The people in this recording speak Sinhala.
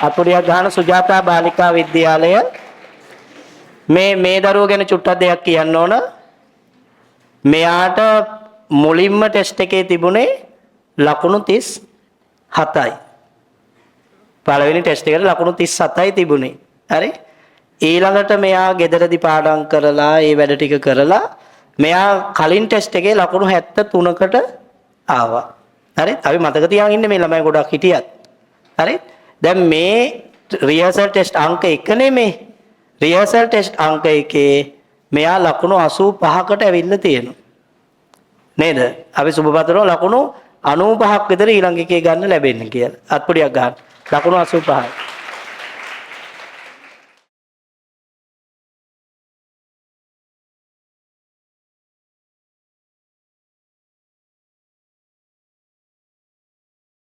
අතුරියක් ගන්න සුජාතා බාලිකා විද්‍යාලය මේ දරුවෝ ගැන චුට්ටක් දෙයක් කියන්න ඕන. මෙයාට මුලින්ම ටෙස්ට් එකේ තිබුණේ ලකුණු 37යි. පළවෙනි ටෙස්ට් එකට ලකුණු 37යි තිබුණේ. හරි? ඊළඟට මෙයා ගෙදරදී පාඩම් කරලා ඒ වැඩ ටික කරලා මෙයා කලින් ටෙස්ට් එකේ ලකුණු 73කට ආවා. හරි? අපි මතක තියාගෙන ඉන්න මේ ළමයි ගොඩක් හිටියත්. හරි? දැන් මේ රිහර්සල් ටෙස්ට් අංක 1 නෙමේ. රිහර්සල් ටෙස්ට් අංක 1 මෙයා ලකුණු 85කට ඇවිල්ලා තියෙනවා. නේද? අපි සුබපතනවා ලකුණු 95ක් විතර ඊළඟ එකේ ගන්න ලැබෙන්න කියලා. අත්පොඩියක් ගන්න. ලකුණු 85යි.